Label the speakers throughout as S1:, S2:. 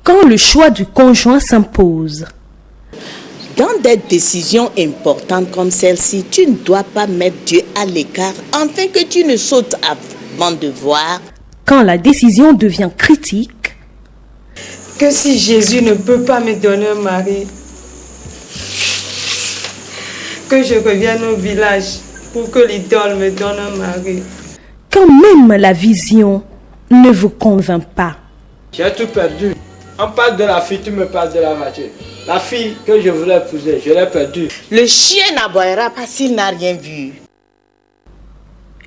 S1: Quand le choix du conjoint s'impose.
S2: Dans des décisions importantes comme celle-ci, tu ne dois pas mettre Dieu à l'écart afin que tu ne sautes avant de voir.
S1: Quand la décision devient critique.
S3: Que si Jésus ne peut pas me donner un mari, que je revienne au village pour que l'idole me donne un mari.
S1: Quand même la vision ne vous convainc pas.
S4: J'ai tout perdu. On parle de la fille, tu me parles de la voiture. La fille que je voulais épouser, je l'ai perdue.
S2: Le chien n'aboiera pas s'il n'a rien vu.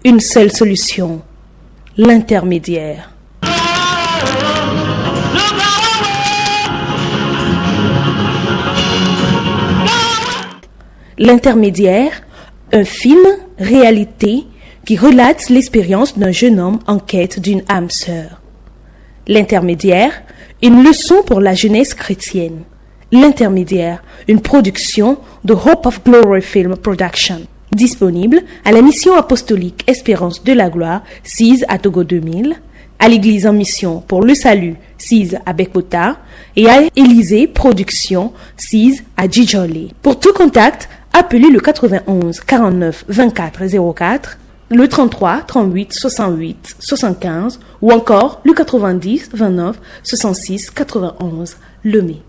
S1: Une seule solution, l'intermédiaire. L'intermédiaire, un film, réalité, qui relate l'expérience d'un jeune homme en quête d'une âme sœur. L'intermédiaire, une leçon pour la jeunesse chrétienne. L'intermédiaire, une production de Hope of Glory Film Production. Disponible à la mission apostolique Espérance de la Gloire, 6 à Togo 2000, à l'église en mission pour le salut, 6 à Bekota, et à Élysée Production, 6 à Djidjolé. Pour tout contact, appelez le 91 49 24 04, le 33 38 68 75 ou encore le 90 29 66 91 Lemay.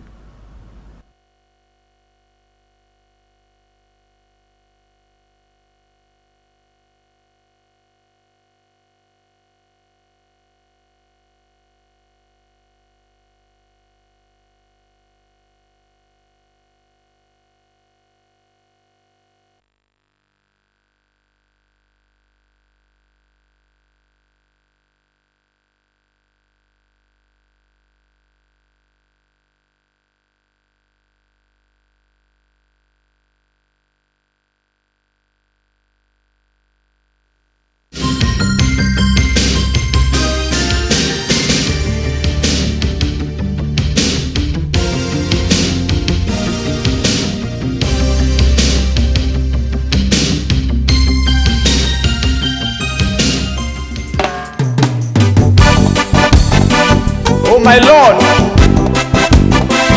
S4: Oh my Lord,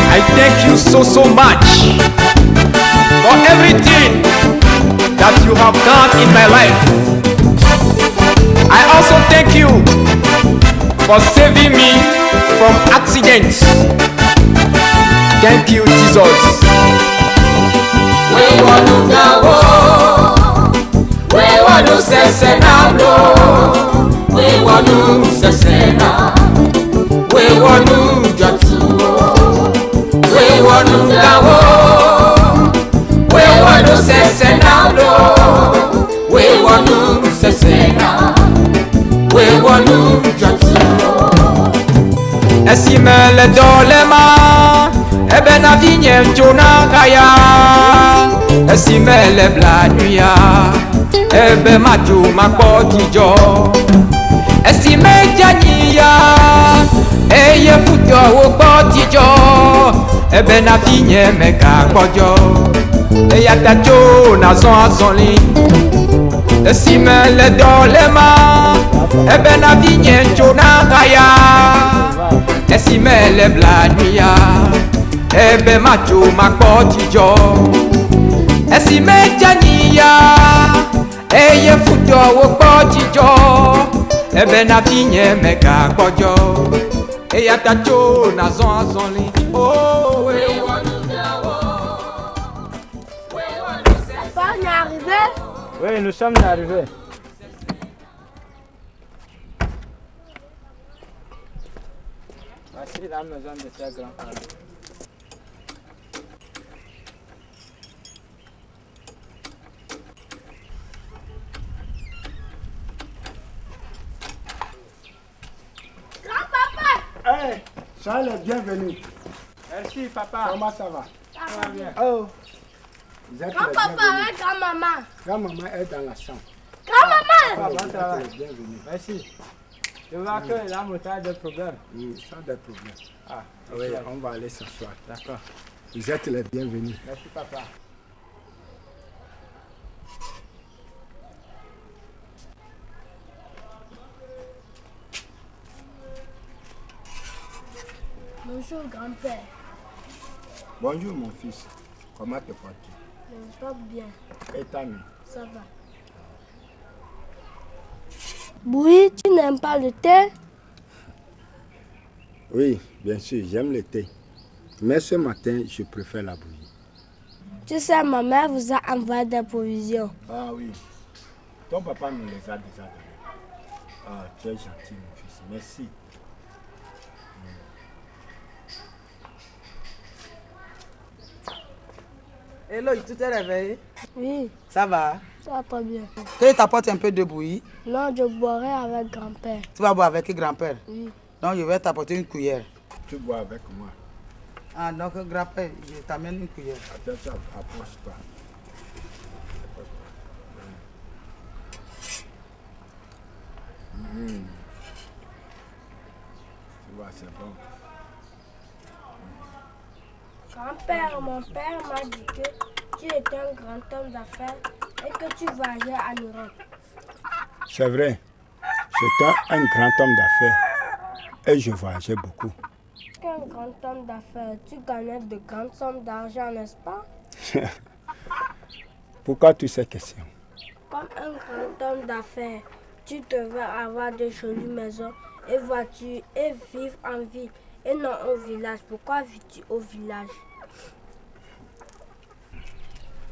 S4: I thank you so much for everything that you have done in my life. I also thank you for saving me from accidents. Thank you, Jesus.
S5: We want to say now, we want to say now. We want to jatuo, we want to gawo, we want to say now, we want to say now, we want to jatuo.
S4: Esimele dolema, ebe na vinye mchona kaya. Esimele blanuya, ebe matu makpotijo. Esime janiya, eye futo wopotijo. Ebe na vinye meka kojo, eya tacho na zonli. Esimele dolema, ebe na vinye mchona kaya. Esimele blanuya, ebe matu makpotijo. Esime janiya, eye futo wopotijo. Ebe na finye meka kojo, eya tacho na zonli. Oh, we want to go.
S6: Papa, on est arrivé?
S4: Oui, nous sommes arrivés. Voici la maison de tes grands-parents.
S7: Hey, sois le bienvenu.
S4: Merci, papa.
S7: Comment ça va?
S4: Ça va bien.
S7: Oh, vous êtes
S6: Grand-papa et grand-maman.
S7: Grand-maman est dans la chambre.
S6: Grand-maman!
S4: Papa, ça va.
S7: Vous êtes les bienvenus.
S4: Merci. Je vois que la montée a des problèmes.
S7: Sans des problèmes.
S4: Ah,
S7: Oui, on va aller s'asseoir.
S4: d'accord.
S7: Vous êtes les bienvenus.
S4: Merci, papa.
S6: Bonjour, grand-père.
S7: Bonjour mon fils. Comment te portes-tu?
S6: Je me porte bien.
S7: Et ta nuit?
S6: Ça va. Oui, tu n'aimes pas le thé?
S7: Oui, bien sûr, j'aime le thé. Mais ce matin, je préfère la bouillie.
S6: Tu sais, ma mère vous a envoyé des provisions.
S7: Ah oui. Ton papa nous les a déjà donnés. Ah, tu es gentil mon fils. Merci.
S8: Hello, tu t'es réveillé?
S6: Oui,
S8: Ça va?
S6: ça va pas bien.
S8: Que je t'apporte un peu de bouillie.
S6: Non, je boirai avec grand-père.
S8: Tu vas boire avec grand-père?
S6: Oui.
S8: Donc je vais t'apporter une cuillère.
S7: Tu bois avec moi.
S8: Ah, donc grand-père, je t'amène une cuillère.
S7: Attends, approche-toi. Tu vois, c'est bon.
S6: Grand-père, mon père m'a dit que tu es un grand homme d'affaires et que tu voyageais en Europe.
S7: C'est vrai. J'étais un grand homme d'affaires et je voyageais beaucoup.
S6: Un grand homme d'affaires, tu gagnais de grandes sommes d'argent, n'est-ce pas?
S7: Pourquoi toutes ces questions?
S6: Comme un grand homme d'affaires, tu devais avoir de jolies maisons et voitures et vivre en ville et non au village. Pourquoi vis-tu au village?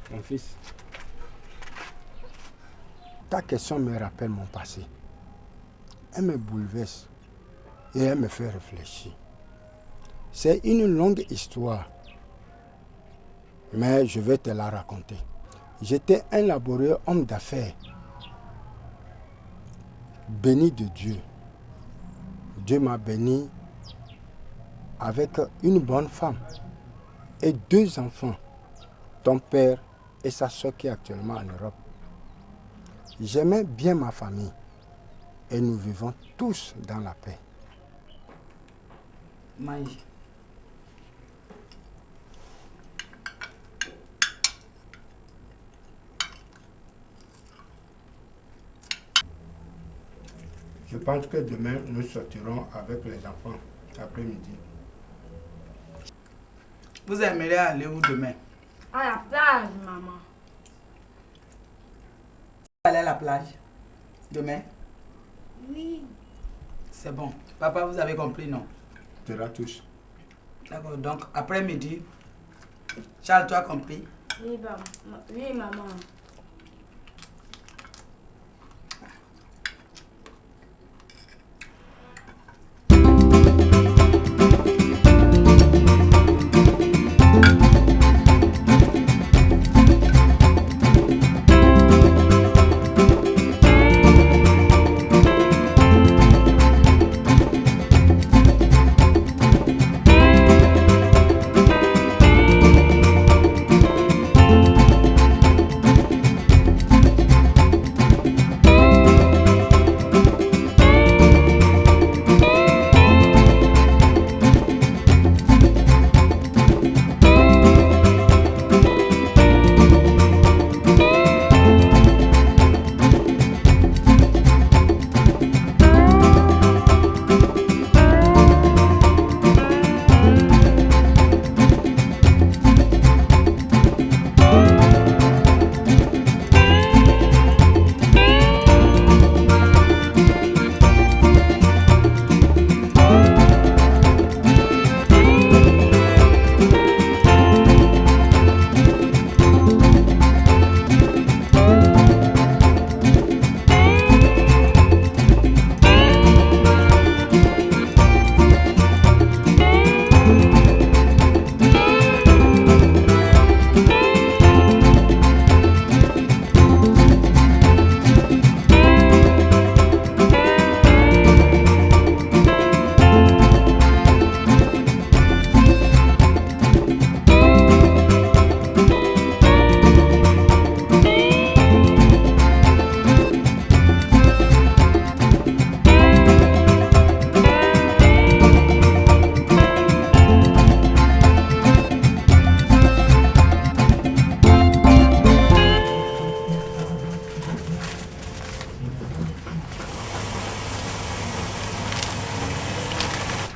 S7: Mon fils, ta question me rappelle mon passé. Elle me bouleverse et elle me fait réfléchir. C'est une longue histoire, mais je vais te la raconter. J'étais un laborieux homme d'affaires, béni de Dieu. Dieu m'a béni avec une bonne femme et 2 enfants, ton père et sa soeur qui est actuellement en Europe. J'aimais bien ma famille et nous vivons tous dans la paix.
S8: Mange.
S7: Je pense que demain, nous sortirons avec les enfants après-midi.
S8: Vous aimeriez aller où demain?
S6: À la plage, maman.
S8: Aller à la plage demain?
S6: Oui.
S8: C'est bon. Papa, vous avez compris, non?
S7: Tu la touches.
S8: D'accord, donc après-midi, Charles, tu as compris?
S6: Oui, oui, maman.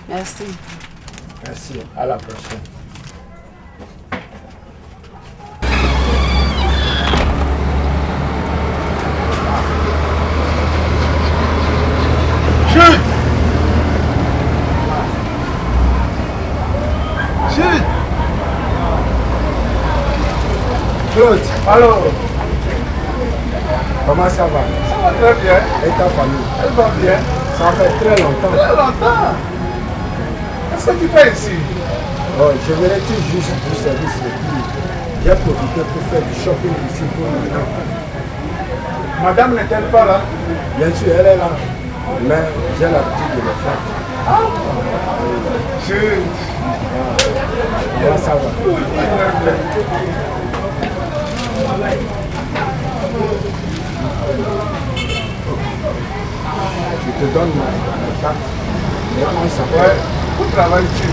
S8: Merci.
S7: Merci, à la prochaine.
S4: Chut! Chut!
S7: Claude,
S4: Alors,
S7: comment ça va?
S4: ça va très bien.
S7: Et ta famille?
S4: Elle va bien.
S7: Ça fait très longtemps.
S4: Très longtemps. Qu'est-ce que tu fais ici?
S7: Oh, je venais tout juste du service et puis j'ai profité pour faire du shopping ici pour madame.
S4: Madame n'est-elle pas là?
S7: Bien sûr, elle est là, mais j'ai l'habitude de le faire.
S4: Chut!
S7: Comment ça va? Je te donne ma carte. Comment ça va?
S4: Ouais, où travailles-tu?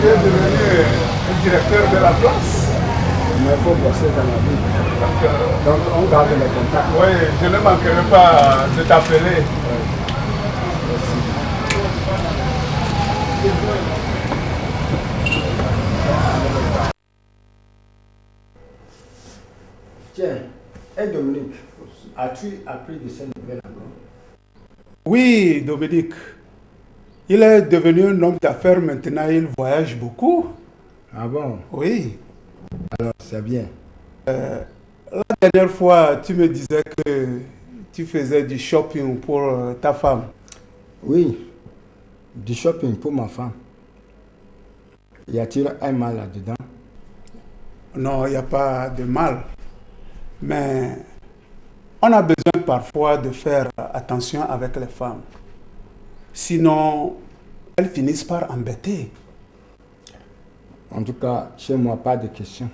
S4: Tu es devenu le directeur de la place?
S7: Mais il faut bosser dans la vie. Donc on garde les contacts.
S4: Oui, je ne manquerai pas de t'appeler.
S7: Tiens, et Dominique, as-tu appris de ces nouvelles encore?
S9: Oui, Dominique. Il est devenu un homme d'affaires maintenant, il voyage beaucoup.
S7: Ah bon?
S9: Oui.
S7: Alors, c'est bien.
S9: La dernière fois, tu me disais que tu faisais du shopping pour ta femme.
S7: Oui, du shopping pour ma femme. Y a-t-il un mal là-dedans?
S9: Non, il n'y a pas de mal. Mais on a besoin parfois de faire attention avec les femmes. Sinon, elles finissent par embêter.
S7: En tout cas, chez moi, pas de question.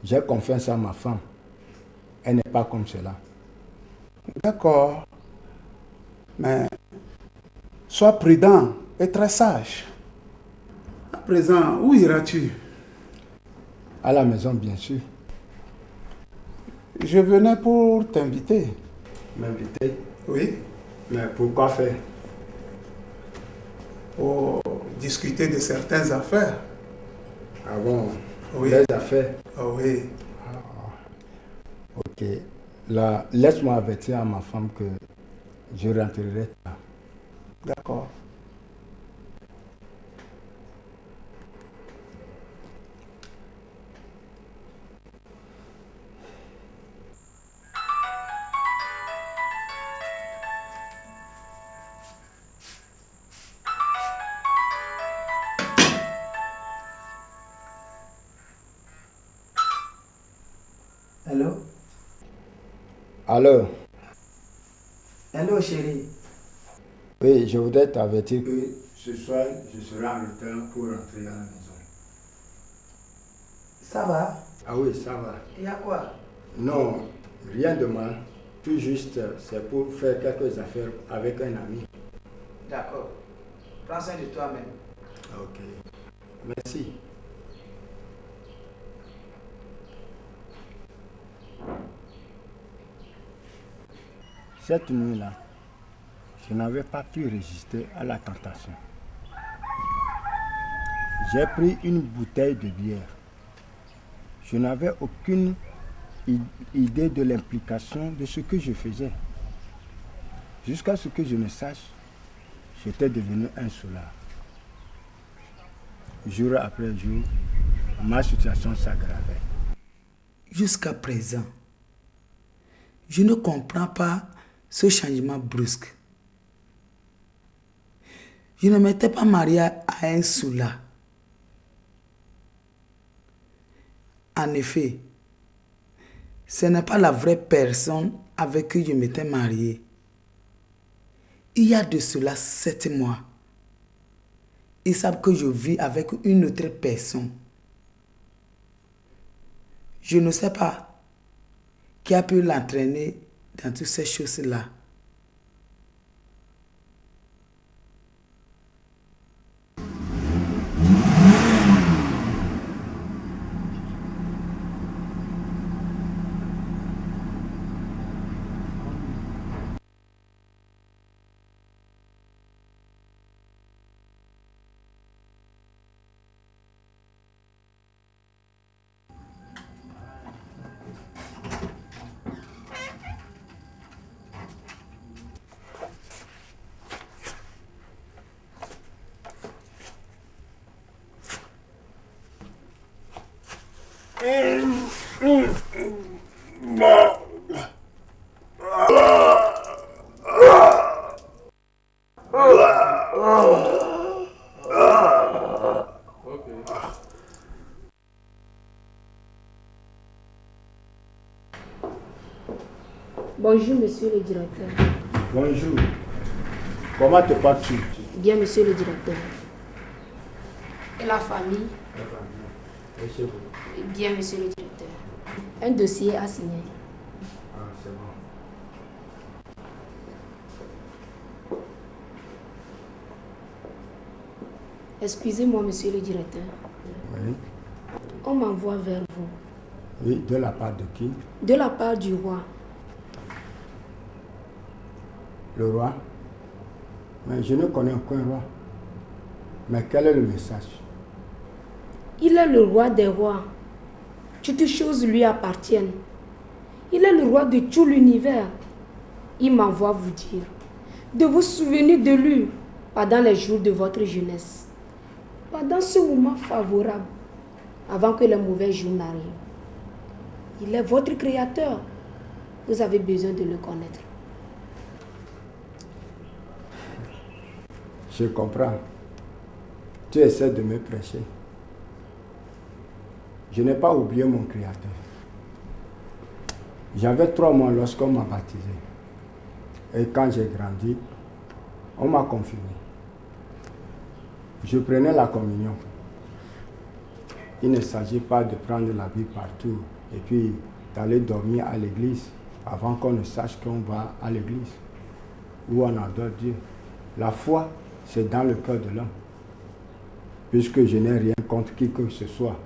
S7: J'ai confiance à ma femme. Elle n'est pas comme cela.
S9: D'accord. Mais sois prudent et très sage. À présent, où iras-tu?
S7: À la maison, bien sûr.
S9: Je venais pour t'inviter.
S7: M'inviter?
S9: Oui.
S7: Mais pourquoi faire?
S9: Pour discuter de certaines affaires.
S7: Ah bon?
S9: Oui.
S7: Les affaires?
S9: Oh oui.
S7: Ok. Là, laisse-moi avertir à ma femme que je rentrerai tard.
S9: D'accord.
S8: Hello?
S7: Alors,
S8: Hello, chérie.
S7: oui, je voudrais t'avertir que ce soir, je serai en retard pour rentrer à la maison.
S8: Ça va?
S7: Ah oui, ça va.
S8: Il y a quoi?
S7: Non, rien de mal. Tout juste, c'est pour faire quelques affaires avec un ami.
S8: D'accord. Prends soin de toi-même.
S7: Ok. Merci. Cette nuit-là, je n'avais pas pu résister à la tentation. J'ai pris une bouteille de bière. Je n'avais aucune idée de l'implication de ce que je faisais. Jusqu'à ce que je ne sache, j'étais devenu un soulard. Jour après jour, ma situation s'aggravait.
S8: Jusqu'à présent, je ne comprends pas ce changement brusque. Je ne m'étais pas marié à un soulard. En effet, ce n'est pas la vraie personne avec qui je m'étais marié. Il y a de cela 7 mois. Ils savent que je vis avec une autre personne. Je ne sais pas qui a pu l'entraîner dans toutes ces choses-là.
S10: Bonjour, monsieur le directeur.
S7: Bonjour. Comment te portes-tu?
S10: Bien, monsieur le directeur. Et la famille? Bien, monsieur le directeur. Un dossier à signer.
S7: Ah, c'est bon.
S10: Excusez-moi, monsieur le directeur.
S7: Oui.
S10: On m'envoie vers vous.
S7: Oui, de la part de qui?
S10: De la part du roi.
S7: Le roi? Mais je ne connais aucun roi. Mais quel est le message?
S10: Il est le roi des rois. Toutes choses lui appartiennent. Il est le roi de tout l'univers. Il m'envoie vous dire de vous souvenir de lui pendant les jours de votre jeunesse. Pendant ce moment favorable, avant que les mauvais jours n'arrivent. Il est votre créateur. Vous avez besoin de le connaître.
S7: Je comprends. Tu essaies de me prêcher. Je n'ai pas oublié mon Créateur. J'avais 3 mois lorsqu'on m'a baptisé. Et quand j'ai grandi, on m'a confirmé. Je prenais la communion. Il ne s'agit pas de prendre la Bible partout et puis d'aller dormir à l'église avant qu'on ne sache qu'on va à l'église, où on adore Dieu. La foi, c'est dans le cœur de l'homme. Puisque je n'ai rien contre qui que ce soit,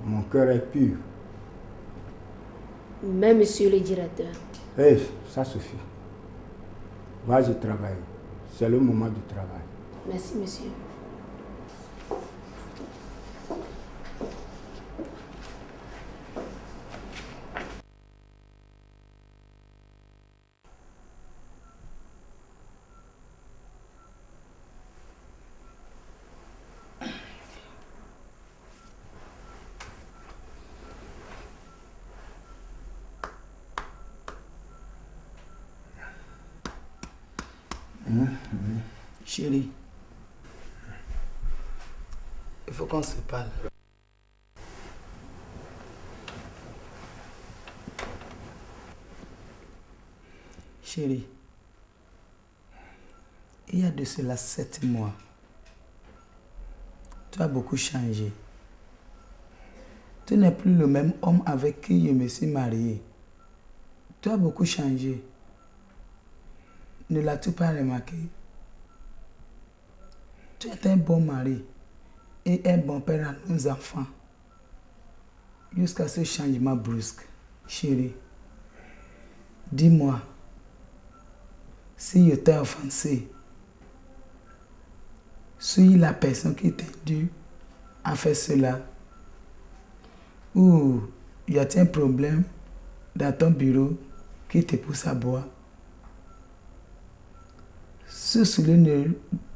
S7: mon cœur est pur.
S10: Mais monsieur le directeur.
S7: Eh, ça suffit. Va, je travaille. C'est le moment du travail.
S10: Merci, monsieur.
S8: Chérie, il faut qu'on se parle. Chérie, il y a de cela 7 mois. Tu as beaucoup changé. Tu n'es plus le même homme avec qui je me suis marié. Tu as beaucoup changé. Ne l'as-tu pas remarqué? Tu es un bon mari et un bon père à nos enfants. Jusqu'à ce changement brusque. Chérie, dis-moi, si je t'ai offensé, suis la personne qui t'a dû à faire cela? Ou y a-t-il un problème dans ton bureau qui te pousse à boire? Cela ne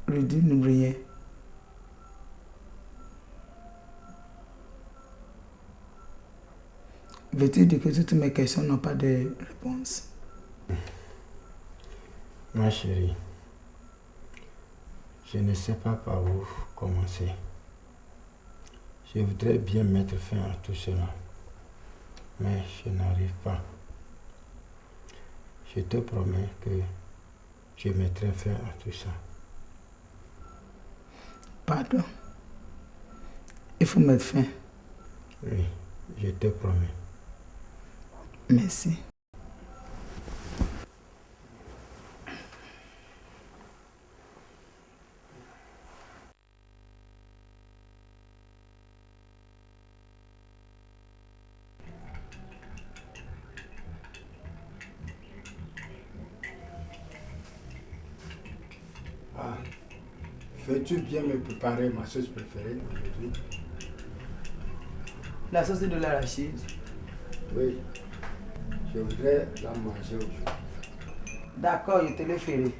S8: redit rien. Veux-tu dire que toutes mes questions n'ont pas de réponse?
S7: Ma chérie, je ne sais pas par où commencer. Je voudrais bien mettre fin à tout cela, mais je n'arrive pas. Je te promets que je mettrai fin à tout ça.
S8: Pardon. Il faut mettre fin.
S7: Oui, je te promets.
S8: Merci.
S7: Veux-tu bien me préparer ma sauce préférée aujourd'hui?
S8: La sauce de l'arachide?
S7: Oui, je voudrais la manger aujourd'hui.
S8: D'accord, je te le ferai.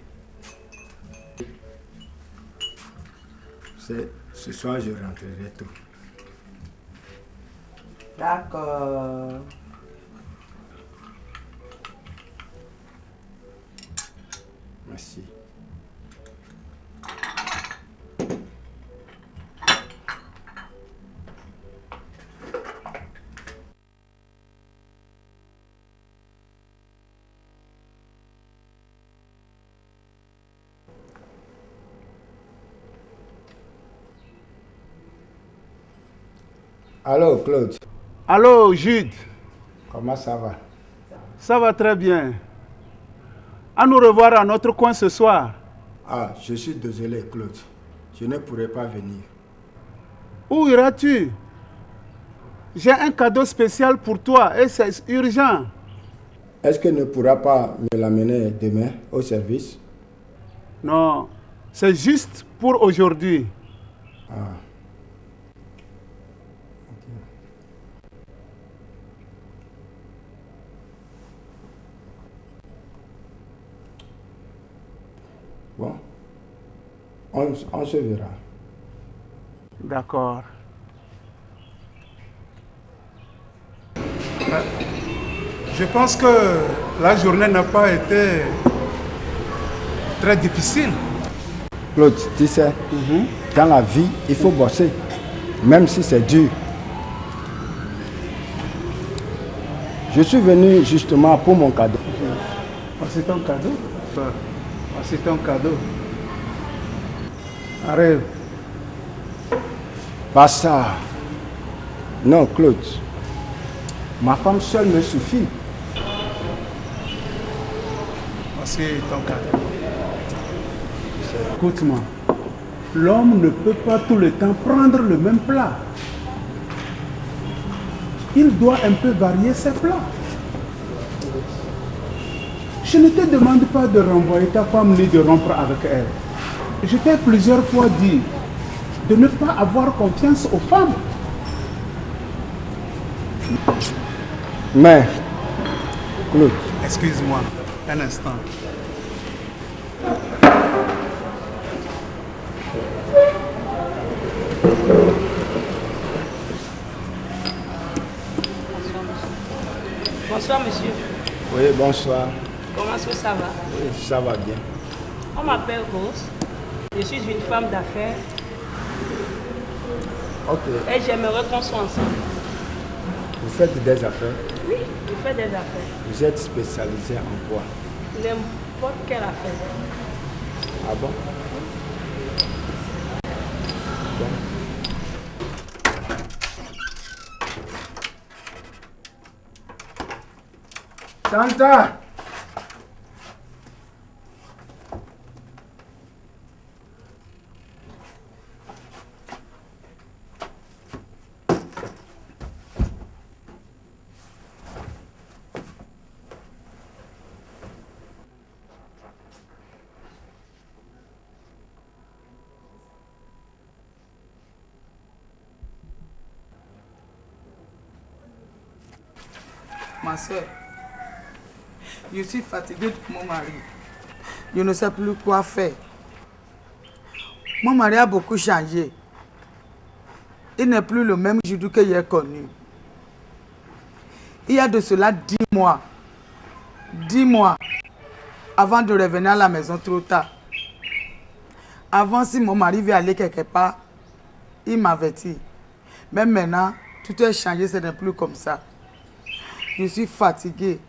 S7: Ce soir, je rentrerai tôt.
S8: D'accord.
S7: Merci. Allô, Claude.
S9: Allô, Jude.
S7: Comment ça va?
S9: Ça va très bien. À nous revoir à notre coin ce soir.
S7: Ah, je suis désolé, Claude. Je ne pourrai pas venir.
S9: Où iras-tu? J'ai un cadeau spécial pour toi et c'est urgent.
S7: Est-ce que ne pourra pas me l'amener demain au service?
S9: Non, c'est juste pour aujourd'hui.
S7: Ah. Bon, on se verra.
S9: D'accord. Je pense que la journée n'a pas été très difficile.
S7: Claude, tu sais, dans la vie, il faut bosser, même si c'est dur. Je suis venu justement pour mon cadeau.
S9: C'est ton cadeau? C'est ton cadeau. Arrive.
S7: Pas ça. Non, Claude. Ma femme seule me suffit.
S9: Voici ton cadeau. Écoute-moi. L'homme ne peut pas tout le temps prendre le même plat. Il doit un peu varier ses plats. Je ne te demande pas de renvoyer ta femme ni de rompre avec elle. Je t'ai plusieurs fois dit de ne pas avoir confiance aux femmes.
S7: Mais, Claude.
S9: Excuse-moi, un instant.
S11: Bonsoir, monsieur.
S7: Oui, bonsoir.
S11: Comment est-ce que ça va?
S7: Oui, ça va bien.
S11: On m'appelle Rose. Je suis une femme d'affaires.
S7: Ok.
S11: Et j'aimerais qu'on soit ensemble.
S7: Vous faites des affaires?
S11: Oui, je fais des affaires.
S7: Vous êtes spécialisé en quoi?
S11: N'importe quelle affaire.
S7: Ah bon? Santa!
S8: Ma soeur, je suis fatiguée de mon mari. Je ne sais plus quoi faire. Mon mari a beaucoup changé. Il n'est plus le même Jude que j'ai connu. Il y a de cela 10 mois. 10 mois avant de revenir à la maison trop tard. Avant, si mon mari veut aller quelque part, il m'avertit. Mais maintenant, tout est changé, ce n'est plus comme ça. Je suis fatiguée.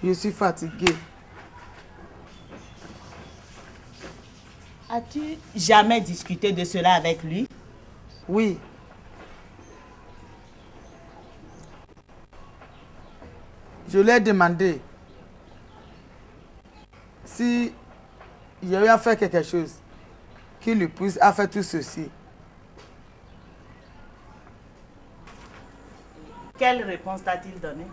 S8: Je suis fatiguée.
S2: As-tu jamais discuté de cela avec lui?
S8: Oui. Je lui ai demandé si il avait à faire quelque chose qui lui pousse à faire tout ceci.
S2: Quelle réponse t'a-t-il donnée?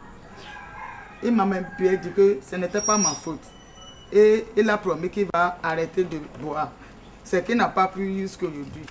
S8: Il m'a même dit que ce n'était pas ma faute. Et il a promis qu'il va arrêter de boire. C'est qu'il n'a pas pu jusqu'à aujourd'hui.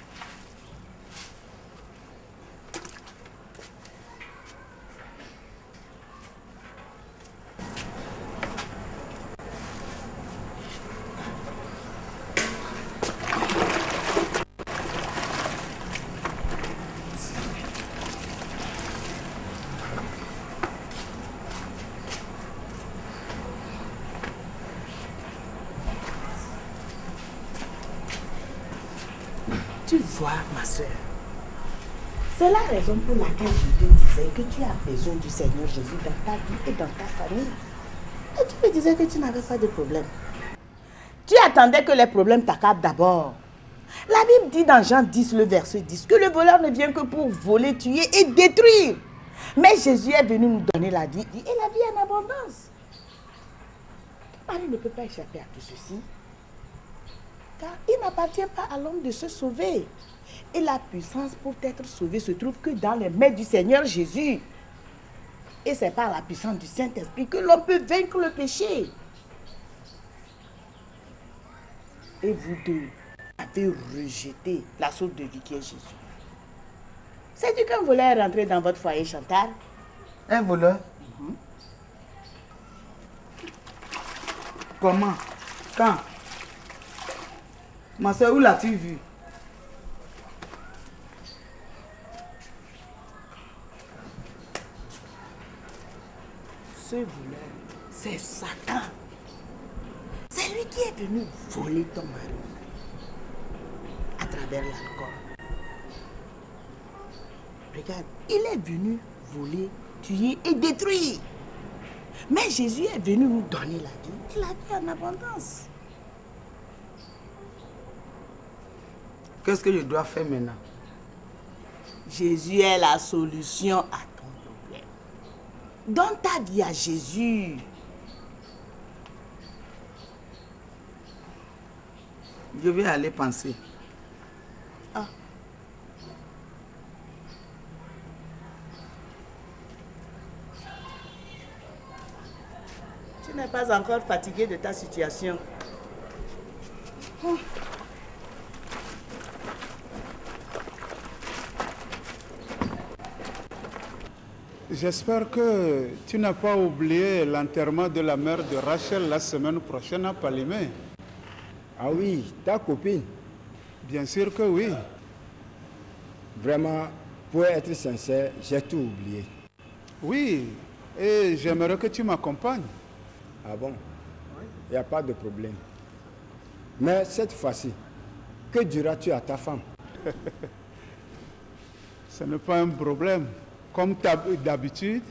S2: Tu vois, ma soeur, c'est la raison pour laquelle je te disais que tu as besoin du Seigneur Jésus dans ta vie et dans ta famille. Et tu me disais que tu n'avais pas de problème. Tu attendais que les problèmes t'accablent d'abord. La Bible dit dans Jean 10, le verset 10, que le voleur ne vient que pour voler, tuer et détruire. Mais Jésus est venu nous donner la vie et la vie en abondance. Ton mari ne peut pas échapper à tout ceci. Car il n'appartient pas à l'homme de se sauver. Et la puissance pour être sauvé se trouve que dans les mains du Seigneur Jésus. Et c'est par la puissance du Saint-Esprit que l'on peut vaincre le péché. Et vous deux avez rejeté la source de vie qui est Jésus. Sais-tu qu'un voleur est rentré dans votre foyer, Chantal?
S8: Un voleur? Comment? Quand? Ma soeur, où l'as-tu vu?
S2: Ce voleur, c'est Satan. C'est lui qui est venu voler ton mari à travers l'alcool. Regarde, il est venu voler, tuer et détruire. Mais Jésus est venu nous donner la vie et la vie en abondance.
S8: Qu'est-ce que je dois faire maintenant?
S2: Jésus est la solution à ton problème. Donne ta vie à Jésus.
S8: Je vais aller penser.
S2: Ah. Tu n'es pas encore fatigué de ta situation.
S9: J'espère que tu n'as pas oublié l'enterrement de la mère de Rachel la semaine prochaine à Palimé.
S7: Ah oui, ta copine?
S9: Bien sûr que oui.
S7: Vraiment, pour être sincère, j'ai tout oublié.
S9: Oui, et j'aimerais que tu m'accompagnes.
S7: Ah bon? Il n'y a pas de problème. Mais cette fois-ci, que diras-tu à ta femme?
S9: Ce n'est pas un problème. Comme d'habitude,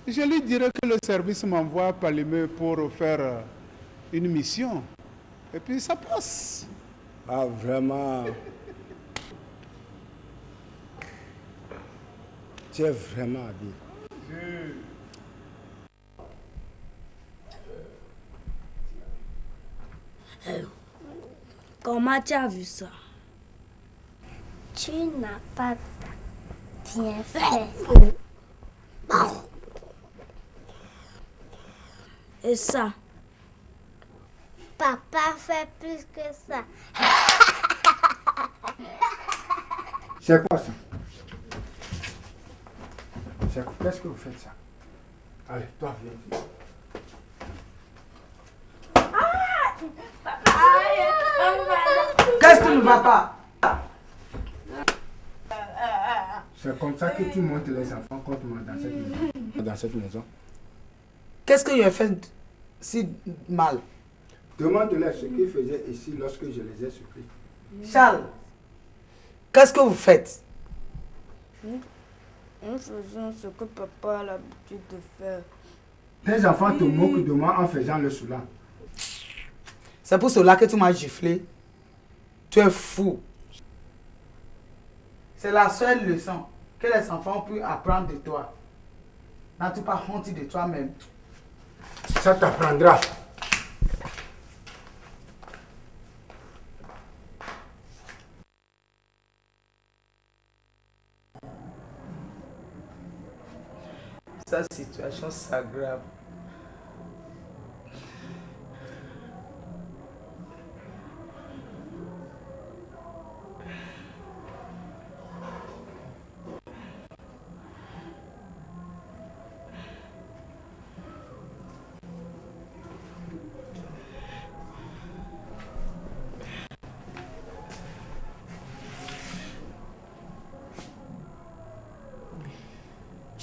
S9: je lui dirai que le service m'envoie à Palimé pour faire une mission. Et puis ça passe.
S7: Ah, vraiment? Tu es vraiment habile.
S6: Comment tu as vu ça?
S12: Tu n'as pas bien fait.
S6: Et ça?
S12: Papa fait plus que ça.
S7: C'est quoi ça? Qu'est-ce que vous faites ça? Allez, toi, viens.
S8: Qu'est-ce qui ne va pas?
S7: C'est comme ça que tu montes les enfants contre moi dans cette maison.
S8: Qu'est-ce que j'ai fait si mal?
S7: Demande-leur ce qu'ils faisaient ici lorsque je les ai surpris.
S8: Charles, qu'est-ce que vous faites?
S6: Nous faisons ce que papa a l'habitude de faire.
S7: Tes enfants te moquent de moi en faisant le soulan.
S8: C'est pour cela que tu m'as giflé. Tu es fou. C'est la seule leçon que les enfants ont pu apprendre de toi. N'as-tu pas honte de toi-même?
S7: Ça t'apprendra.
S8: Sa situation s'aggrave.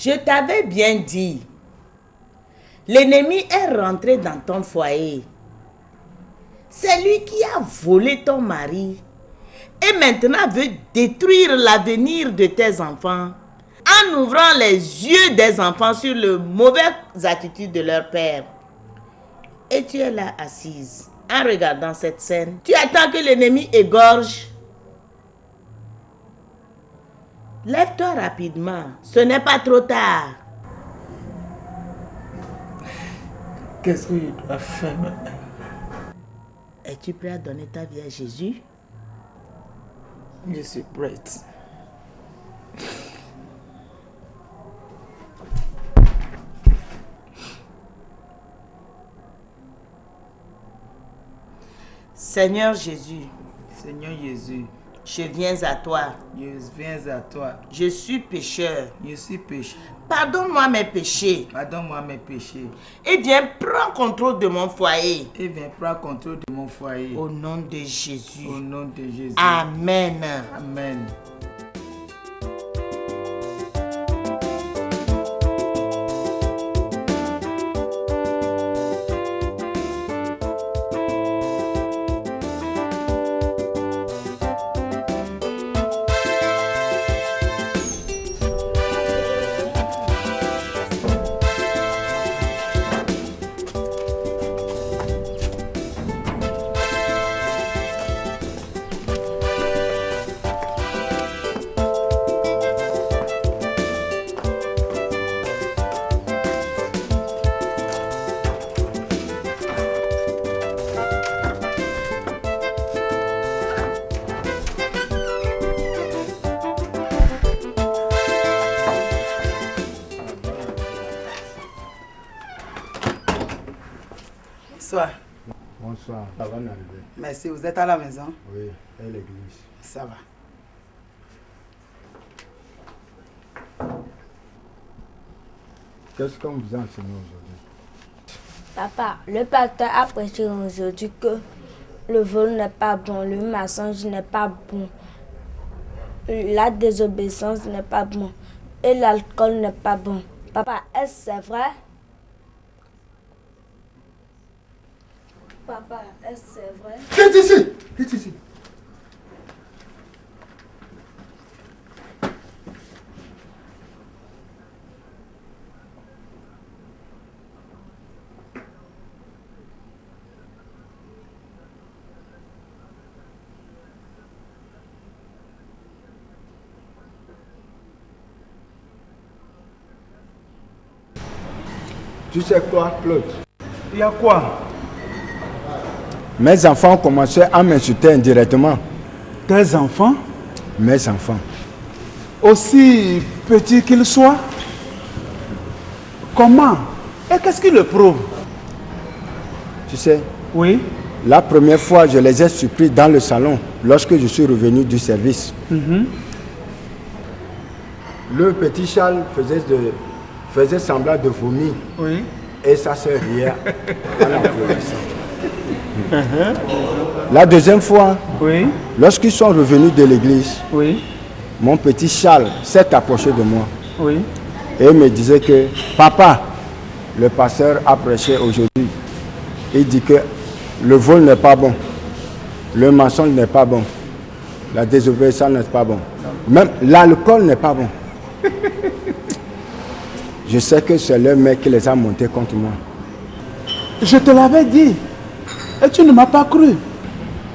S2: Je t'avais bien dit, l'ennemi est rentré dans ton foyer. C'est lui qui a volé ton mari et maintenant veut détruire l'avenir de tes enfants en ouvrant les yeux des enfants sur les mauvaises attitudes de leur père. Et tu es là assise, en regardant cette scène. Tu attends que l'ennemi égorge. Lève-toi rapidement, ce n'est pas trop tard.
S8: Qu'est-ce que je dois faire maintenant?
S2: Es-tu prêt à donner ta vie à Jésus?
S8: Je suis prête.
S2: Seigneur Jésus,
S8: Seigneur Jésus,
S2: je viens à toi.
S8: je viens à toi.
S2: Je suis pécheur.
S8: Je suis pécheur.
S2: Pardonne-moi mes péchés.
S8: Pardonne-moi mes péchés.
S2: Et viens prendre contrôle de mon foyer.
S8: Et viens prendre contrôle de mon foyer.
S2: Au nom de Jésus.
S8: Au nom de Jésus.
S2: Amen.
S8: Amen.
S2: Bonsoir.
S7: Bonsoir, ça va m'arriver.
S2: Merci, vous êtes à la maison?
S7: Oui, et l'église.
S2: Ça va.
S7: Qu'est-ce qu'on vous a enseigné aujourd'hui?
S6: Papa, le pasteur a prêché aujourd'hui que le vol n'est pas bon, le mensonge n'est pas bon, la désobéissance n'est pas bon et l'alcool n'est pas bon. Papa, est-ce que c'est vrai? Papa, est-ce que c'est vrai?
S7: Quitte ici! Quitte ici! Tu sais quoi, Claude?
S9: Il y a quoi?
S7: Mes enfants ont commencé à m'insulter indirectement.
S9: Tes enfants?
S7: Mes enfants.
S9: Aussi petits qu'ils soient? Comment? Et qu'est-ce qui le prouve?
S7: Tu sais?
S9: Oui.
S7: La première fois, je les ai surpris dans le salon lorsque je suis revenu du service. Le petit Charles faisait semblant de vomir.
S9: Oui.
S7: Et sa sœur riait en applaudissant. La deuxième fois,
S9: oui,
S7: lorsqu'ils sont revenus de l'église,
S9: oui,
S7: mon petit Charles s'est approché de moi.
S9: Oui.
S7: Et me disait que papa, le pasteur a prêché aujourd'hui. Il dit que le vol n'est pas bon, le mensonge n'est pas bon, la désobéissance n'est pas bon, même l'alcool n'est pas bon. Je sais que c'est leur mec qui les a montés contre moi.
S9: Je te l'avais dit. Et tu ne m'as pas cru.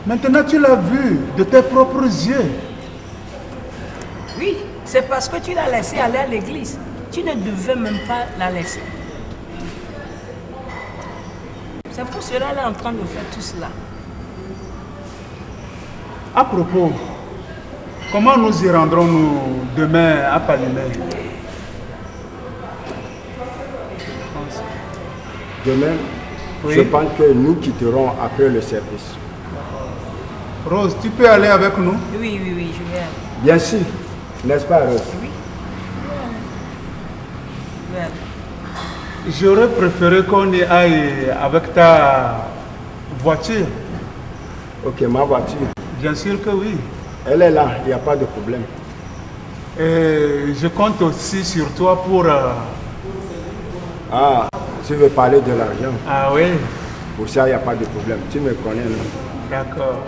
S9: Maintenant tu l'as vu de tes propres yeux.
S11: Oui, c'est parce que tu l'as laissé aller à l'église. Tu ne devais même pas la laisser. C'est pour cela qu'elle est en train de faire tout cela.
S9: À propos, comment nous y rendrons-nous demain à Palimé?
S7: Demain,
S9: oui,
S7: je pense que nous quitterons après le service.
S9: Rose, tu peux aller avec nous?
S11: Oui, je vais.
S7: Bien sûr, n'est-ce pas, Rose?
S11: Oui.
S9: J'aurais préféré qu'on y aille avec ta voiture.
S7: Ok, ma voiture.
S9: Bien sûr que oui.
S7: Elle est là, il n'y a pas de problème.
S9: Et je compte aussi sur toi pour...
S7: Ah, tu veux parler de l'argent?
S9: Ah oui.
S7: Pour ça, il n'y a pas de problème. Tu me connais, non?
S9: D'accord.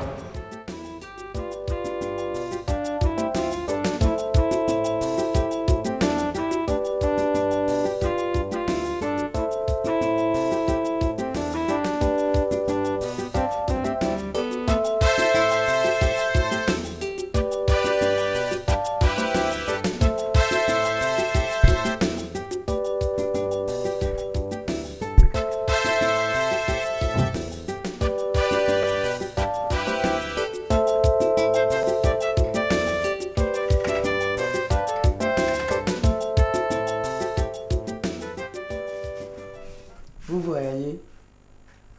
S8: Vous voyez?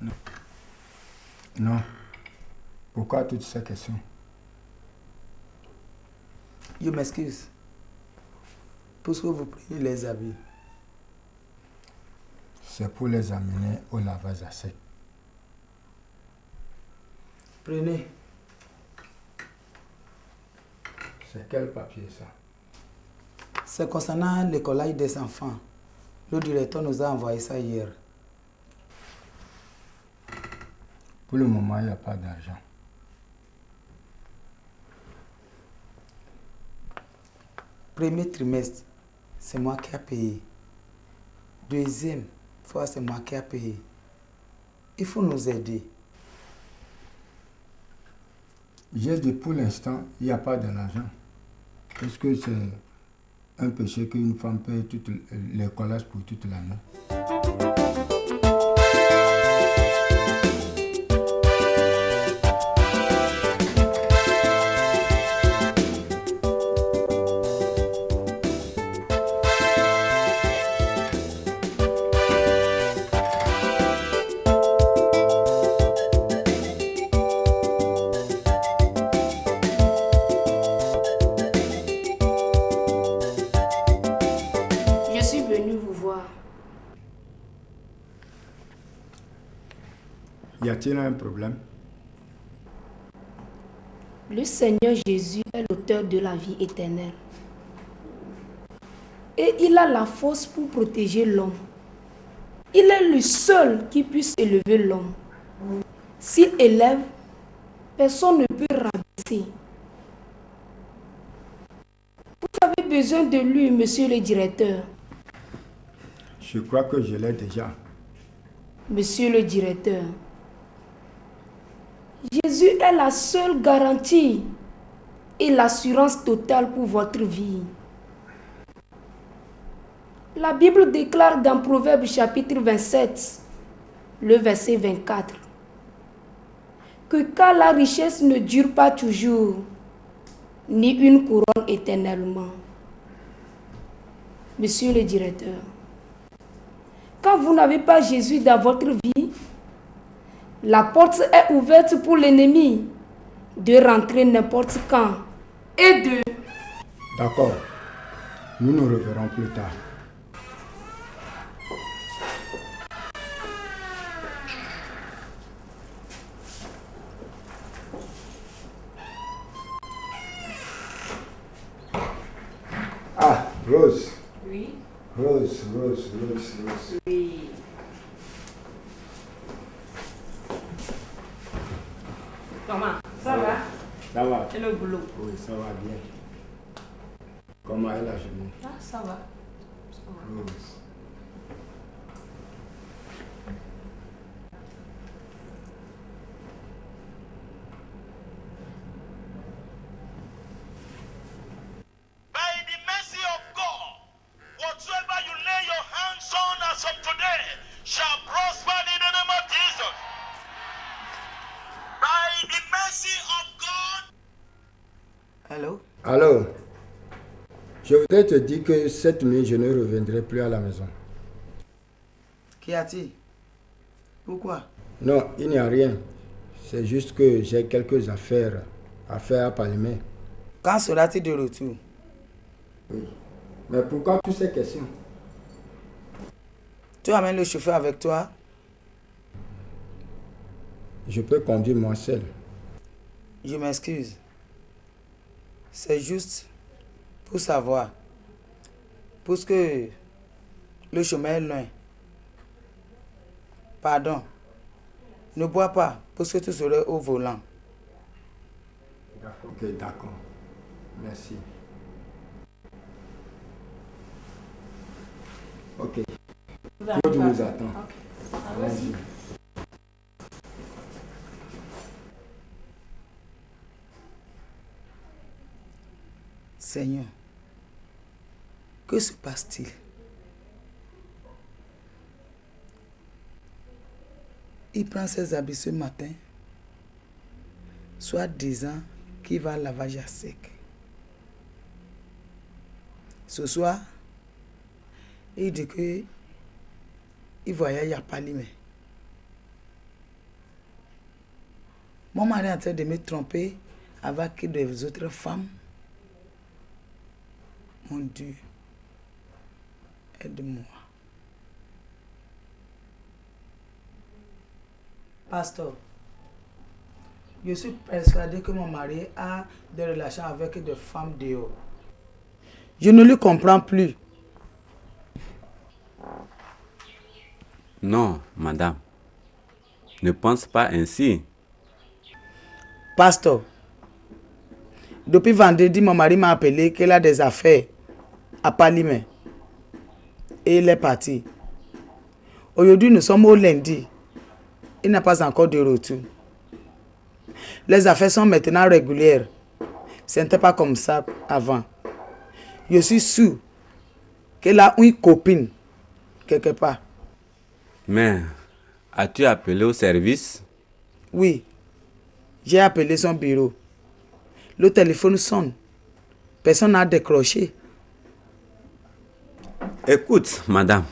S7: Non. Non. Pourquoi toutes ces questions?
S8: Je m'excuse. Parce que vous prenez les habits.
S7: C'est pour les amener au lavage à sec.
S8: Prenez.
S7: C'est quel papier ça?
S8: C'est concernant le collège des enfants. Le directeur nous a envoyé ça hier.
S7: Pour le moment, il n'y a pas d'argent.
S8: Premier trimestre, c'est moi qui ai payé. Deuxième fois, c'est moi qui ai payé. Il faut nous aider.
S7: J'ai dit pour l'instant, il n'y a pas d'argent. Est-ce que c'est un péché qu'une femme paye toutes les collages pour toute l'année? Y a-t-il un problème?
S10: Le Seigneur Jésus est l'auteur de la vie éternelle. Et il a la force pour protéger l'homme. Il est le seul qui puisse élever l'homme. S'il élève, personne ne peut rabaisser. Vous avez besoin de lui, monsieur le directeur.
S7: Je crois que je l'ai déjà.
S10: Monsieur le directeur, Jésus est la seule garantie et l'assurance totale pour votre vie. La Bible déclare dans Proverbes chapitre 27, le verset 24, que car la richesse ne dure pas toujours, ni une couronne éternellement. Monsieur le directeur, quand vous n'avez pas Jésus dans votre vie, la porte est ouverte pour l'ennemi de rentrer n'importe quand et de...
S7: D'accord. Nous nous reverrons plus tard. Ah, Rose.
S11: Oui.
S7: Rose.
S11: Oui. Comment? Ça va?
S7: Ça va.
S11: Et le boulot?
S7: Oui, ça va bien. Comment est la journée?
S11: Ah, ça va.
S7: Rose.
S13: Shall prosper in the name of Jesus. By the mercy of God.
S8: Allô?
S7: Allô? Je voudrais te dire que cette nuit, je ne reviendrai plus à la maison.
S8: Qu'y a-t-il? Pourquoi?
S7: Non, il n'y a rien. C'est juste que j'ai quelques affaires à faire à Palimé.
S8: Quand sera-t-il de retour?
S7: Oui. Mais pourquoi toutes ces questions?
S8: Tu amènes le chauffeur avec toi?
S7: Je peux conduire moi seul.
S8: Je m'excuse. C'est juste pour savoir. Parce que le chemin est loin. Pardon. Ne bois pas parce que tu serais au volant.
S7: D'accord. Ok, d'accord. Merci. Ok. Claude nous attend.
S11: Okay.
S7: Vas-y.
S8: Seigneur, que se passe-t-il? Il prend ses habits ce matin, soit disant qu'il va à lavage à sec. Ce soir, il dit que il voyait Yapalime. Mon mari est en train de me tromper avec des autres femmes. Mon Dieu, aide-moi. Pasteur, je suis persuadé que mon mari a des relations avec des femmes dehors. Je ne le comprends plus.
S14: Non, madame. Ne pense pas ainsi.
S8: Pasteur, depuis vendredi, mon mari m'a appelé qu'il a des affaires à Palimé. Et il est parti. Aujourd'hui, nous sommes au lundi. Il n'a pas encore de retour. Les affaires sont maintenant régulières. Ce n'était pas comme ça avant. Je suis sûr qu'elle a une copine quelque part.
S14: Mais, as-tu appelé au service?
S8: Oui, j'ai appelé son bureau. Le téléphone sonne. Personne n'a décroché.
S14: Écoute, madame.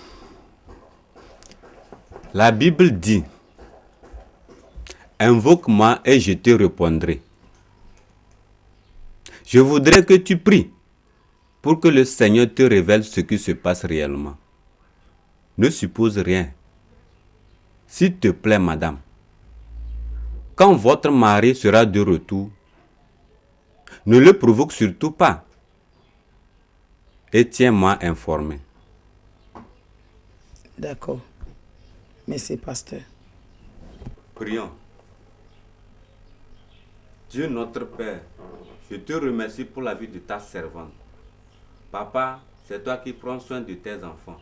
S14: La Bible dit, invoque-moi et je te répondrai. Je voudrais que tu pries pour que le Seigneur te révèle ce qui se passe réellement. Ne suppose rien. S'il te plaît, madame, quand votre mari sera de retour, ne le provoque surtout pas et tiens-moi informé.
S8: D'accord. Merci, pasteur.
S14: Prions. Dieu notre Père, je te remercie pour la vie de ta servante. Papa, c'est toi qui prends soin de tes enfants.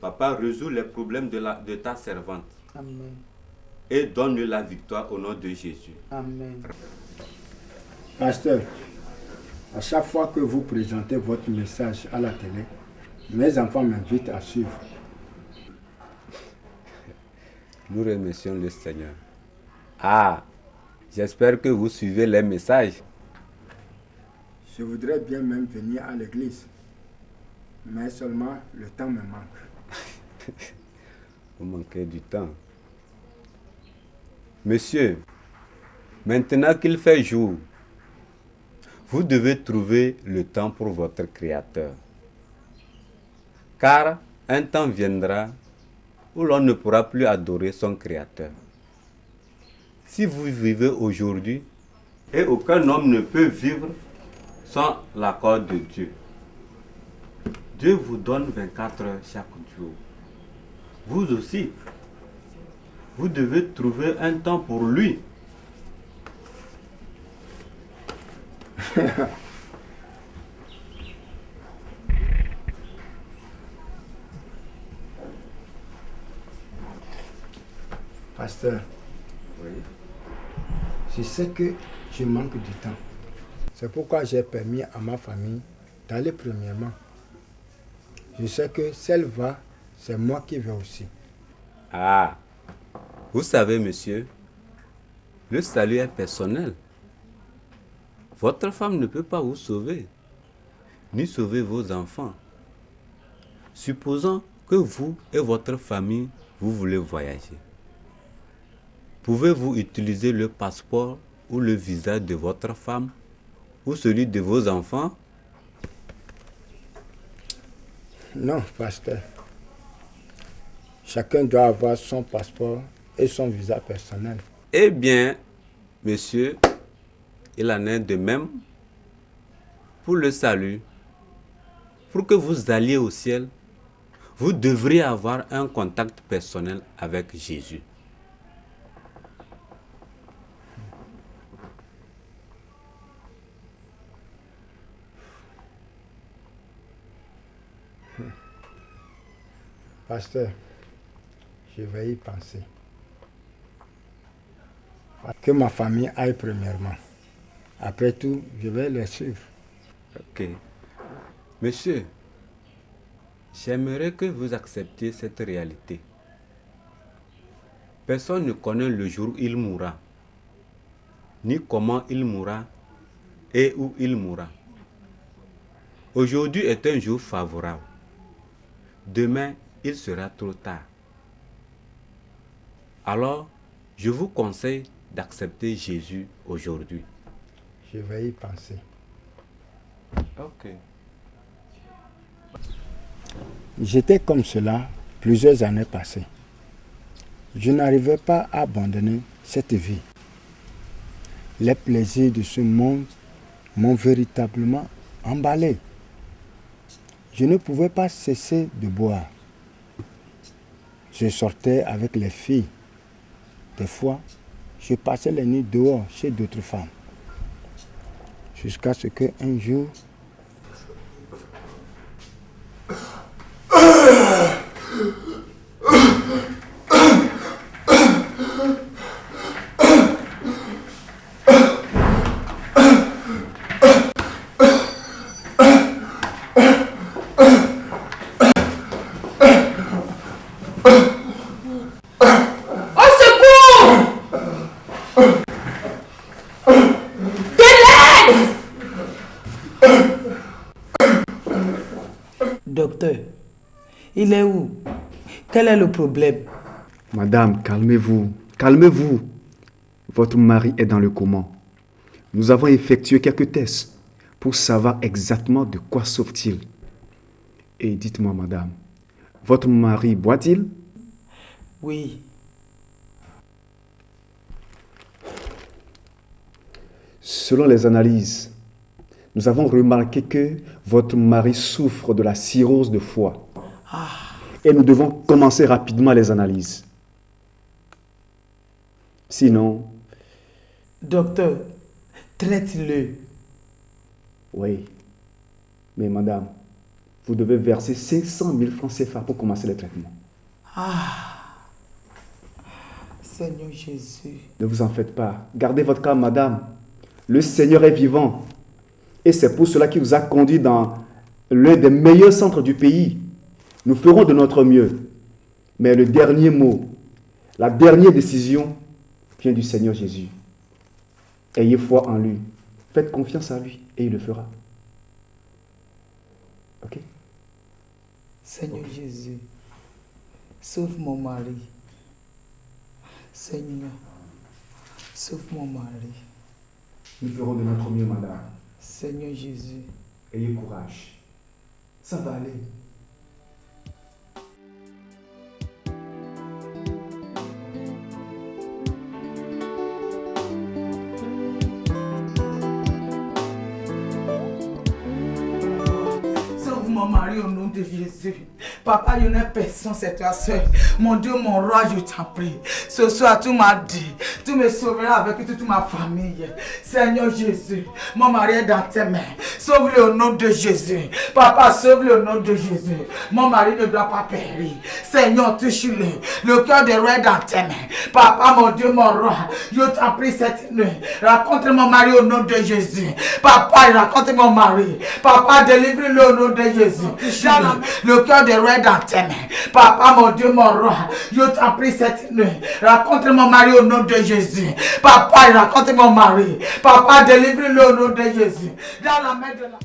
S14: Papa, résous les problèmes de ta servante.
S8: Amen.
S14: Et donne-lui la victoire au nom de Jésus.
S8: Amen.
S7: Pasteur, à chaque fois que vous présentez votre message à la télé, mes enfants m'invitent à suivre.
S14: Nous remercions le Seigneur. Ah, j'espère que vous suivez les messages.
S7: Je voudrais bien même venir à l'église, mais seulement le temps me manque.
S14: Vous manquez du temps. Monsieur, maintenant qu'il fait jour, vous devez trouver le temps pour votre Créateur. Car un temps viendra où l'on ne pourra plus adorer son Créateur. Si vous vivez aujourd'hui, et aucun homme ne peut vivre sans l'accord de Dieu. Dieu vous donne 24 heures chaque jour. Vous aussi, vous devez trouver un temps pour lui.
S7: Pasteur,
S14: Oui.
S7: je sais que je manque du temps. C'est pourquoi j'ai permis à ma famille d'aller premièrement. Je sais que si elle va, c'est moi qui vais aussi.
S14: Ah, vous savez, monsieur, le salut est personnel. Votre femme ne peut pas vous sauver, ni sauver vos enfants. Supposons que vous et votre famille, vous voulez voyager. Pouvez-vous utiliser le passeport ou le visa de votre femme ou celui de vos enfants?
S7: Non, pasteur. Chacun doit avoir son passeport et son visa personnel.
S14: Eh bien, monsieur, il en est de même pour le salut. Pour que vous alliez au ciel, vous devriez avoir un contact personnel avec Jésus.
S7: Pasteur, je vais y penser. Que ma famille aille premièrement. Après tout, je vais les suivre.
S14: Ok. Monsieur, j'aimerais que vous acceptiez cette réalité. Personne ne connaît le jour où il mourra, ni comment il mourra et où il mourra. Aujourd'hui est un jour favorable. Demain, il sera trop tard. Alors, je vous conseille d'accepter Jésus aujourd'hui.
S7: Je vais y penser.
S14: Ok.
S7: J'étais comme cela plusieurs années passées. Je n'arrivais pas à abandonner cette vie. Les plaisirs de ce monde m'ont véritablement emballé. Je ne pouvais pas cesser de boire. Je sortais avec les filles. Des fois, je passais les nuits dehors chez d'autres femmes. Jusqu'à ce qu'un jour,
S8: Docteur, il est où? Quel est le problème?
S15: Madame, calmez-vous, calmez-vous. Votre mari est dans le coma. Nous avons effectué quelques tests pour savoir exactement de quoi souffre-t-il. Et dites-moi, madame, votre mari boit-il?
S8: Oui.
S15: Selon les analyses, nous avons remarqué que votre mari souffre de la cirrhose de foie. Et nous devons commencer rapidement les analyses. Sinon...
S8: Docteur, traite-le.
S15: Oui. Mais madame, vous devez verser 500 000 francs CFA pour commencer les traitements.
S8: Seigneur Jésus.
S15: Ne vous en faites pas. Gardez votre calme, madame. Le Seigneur est vivant. Et c'est pour cela qu'il vous a conduit dans l'un des meilleurs centres du pays. Nous ferons de notre mieux. Mais le dernier mot, la dernière décision vient du Seigneur Jésus. Ayez foi en lui. Faites confiance à lui et il le fera. Ok?
S8: Seigneur Jésus, sauve mon mari. Seigneur, sauve mon mari.
S15: Nous ferons de notre mieux, madame.
S8: Seigneur Jésus.
S15: Ayez courage. Ça va aller.
S8: Sauve mon mari au nom de Jésus. Papa, il n'y a personne, c'est ta soeur. Mon Dieu, mon roi, je t'en prie. Ce soir, tu m'as dit, tu me sauveras avec toute ma famille. Seigneur Jésus, mon mari est dans tes mains. Sauve-le au nom de Jésus. Papa, sauve-le au nom de Jésus. Mon mari ne doit pas périr. Seigneur, touche-le. Le cœur de roi est dans tes mains. Papa, mon Dieu, mon roi, je t'en prie cette nuit. Raconte mon mari au nom de Jésus. Papa, raconte mon mari. Papa, délivre-le au nom de Jésus. Le cœur de roi est dans tes mains. Papa, mon Dieu, mon roi, je t'en prie cette nuit. Raconte mon mari au nom de Jésus. Papa, raconte mon mari. Papa, délivre-le au nom de Jésus. Dans la main de la...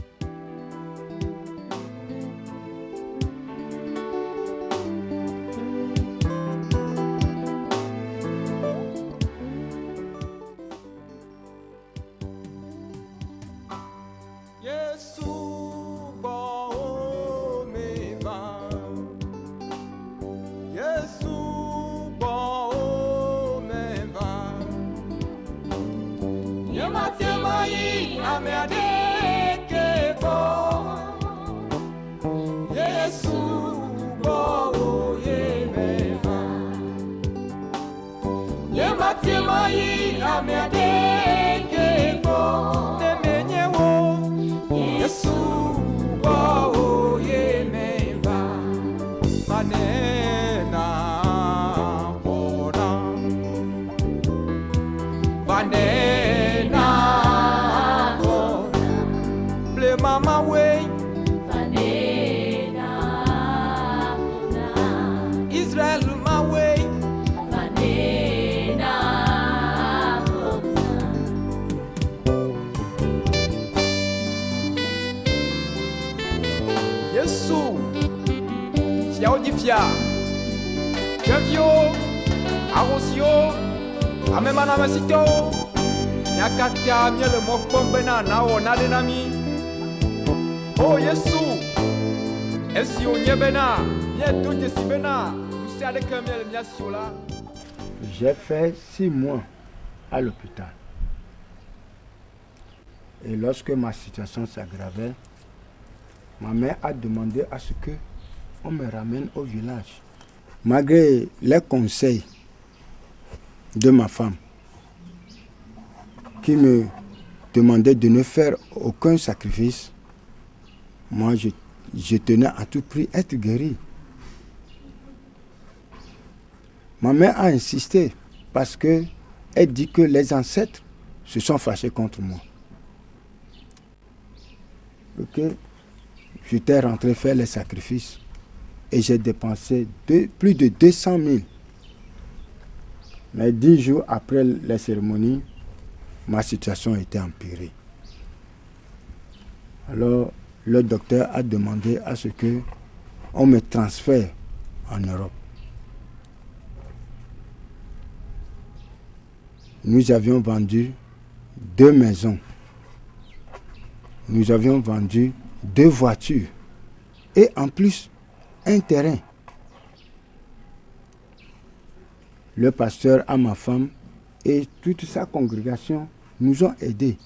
S5: Israel, my way.
S4: Arosio, Amemana Masito, Yakatia, Miel, Mokbombena, Nao, Nadenami. Oh, Yesu, Esio, Niebena, Yetu, Yesibena, vous savez que Miel, Miasiola.
S7: J'ai fait 6 mois à l'hôpital. Et lorsque ma situation s'aggravait, ma mère a demandé à ce que on me ramène au village. Malgré les conseils de ma femme, qui me demandait de ne faire aucun sacrifice, moi je tenais à tout prix à être guéri. Ma mère a insisté parce qu'elle dit que les ancêtres se sont fâchés contre moi. Ok, j'étais rentré faire les sacrifices et j'ai dépensé plus de 200 000. Mais 10 jours après les cérémonies, ma situation était empirée. Alors, le docteur a demandé à ce qu'on me transfère en Europe. Nous avions vendu 2 maisons. Nous avions vendu 2 voitures. Et en plus, un terrain. Le pasteur à ma femme et toute sa congrégation nous ont aidés.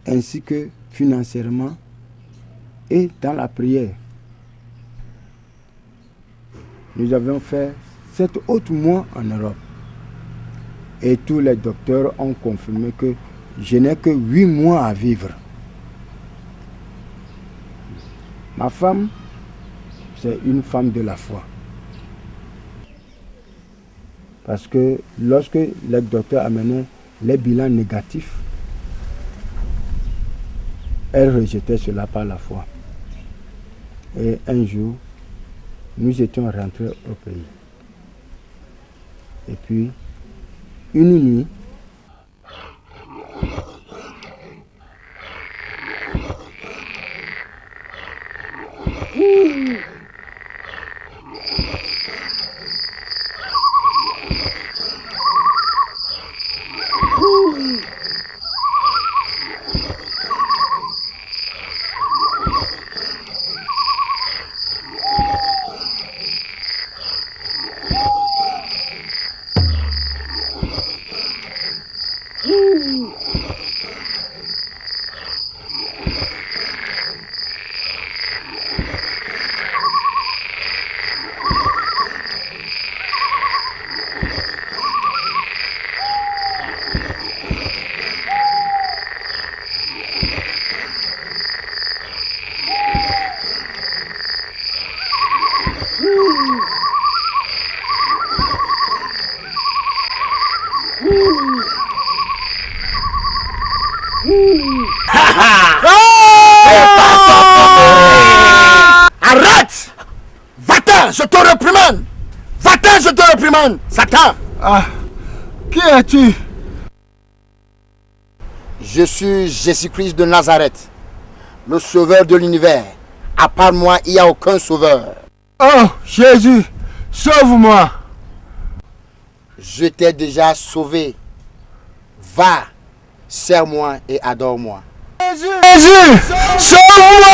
S7: Ainsi que financièrement et dans la prière. Nous avions fait 7 autres mois en Europe. Et tous les docteurs ont confirmé que je n'ai que 8 mois à vivre. Ma femme, c'est une femme de la foi. Parce que lorsque les docteurs amenaient les bilans négatifs, elle rejetait cela par la foi. Et un jour, nous étions rentrés au pays. Et puis, une nuit,
S16: Arrête! Va-t'en, je te réprimande! Va-t'en, je te réprimande! Satan!
S7: Ah, qui es-tu?
S16: Je suis Jésus-Christ de Nazareth, le sauveur de l'univers. À part moi, il n'y a aucun sauveur.
S7: Oh, Jésus, sauve-moi!
S16: Je t'ai déjà sauvé. Va, serre-moi et adore-moi.
S7: Jésus, sauve-moi!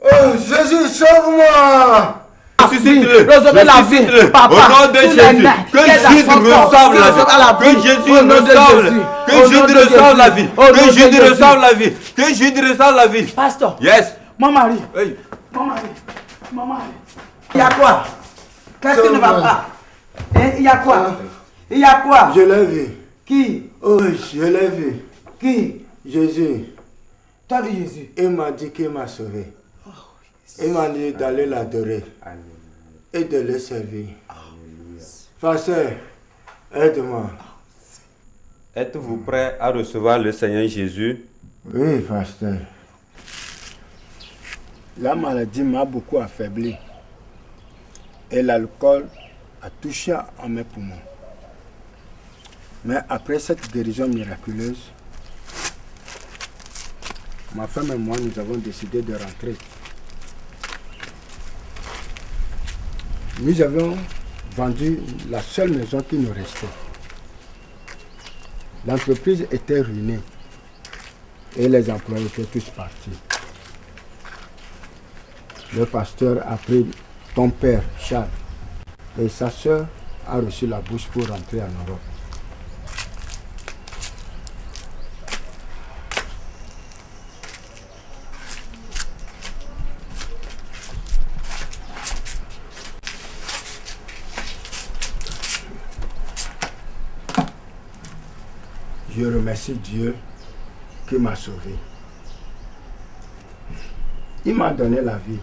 S7: Oh, Jésus, sauve-moi!
S14: Ressuscite-le.
S11: Ressuscite-le.
S14: Papa, au nom de Jésus. Que Jésus reçoive la vie. Que Jésus reçoive. Que Jésus reçoive la vie. Que Jésus reçoive la vie. Que Jésus reçoive la vie.
S8: Pasteur.
S14: Yes.
S8: Mon mari.
S14: Oui.
S8: Mon mari. Mon mari. Il y a quoi? Qu'est-ce qui ne va pas? Il y a quoi? Il y a quoi?
S7: Je l'ai vu.
S8: Qui?
S7: Oh, je l'ai vu.
S8: Qui?
S7: Jésus.
S8: Tu as vu Jésus?
S7: Il m'a dit qu'il m'a sauvé. Il m'a dit d'aller l'adorer et de le servir. Pasteur, aide-moi.
S14: Êtes-vous prêt à recevoir le Seigneur Jésus?
S7: Oui, pasteur. La maladie m'a beaucoup affaibli. Et l'alcool a touché à mes poumons. Mais après cette guérison miraculeuse, ma femme et moi, nous avons décidé de rentrer. Nous avions vendu la seule maison qui nous restait. L'entreprise était ruinée et les employés étaient tous partis. Le pasteur a pris ton père, Charles, et sa soeur a reçu la bourse pour rentrer en Europe. Je remercie Dieu qui m'a sauvé. Il m'a donné la vie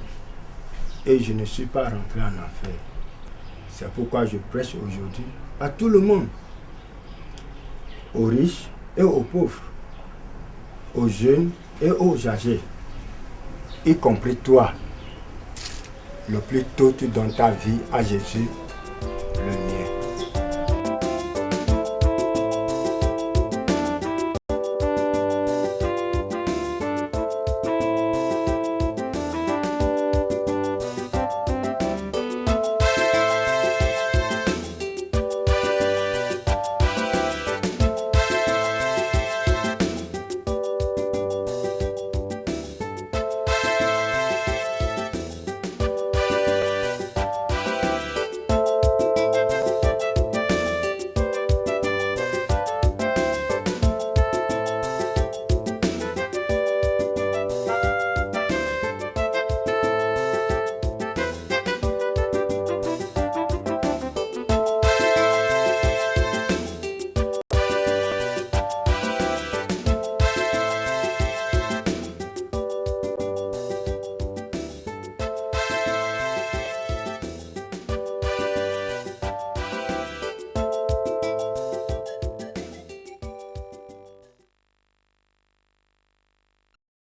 S7: et je ne suis pas rentré en enfer. C'est pourquoi je prêche aujourd'hui à tout le monde, aux riches et aux pauvres, aux jeunes et aux âgés, y compris toi. Le plus tôt tu donnes ta vie à Jésus,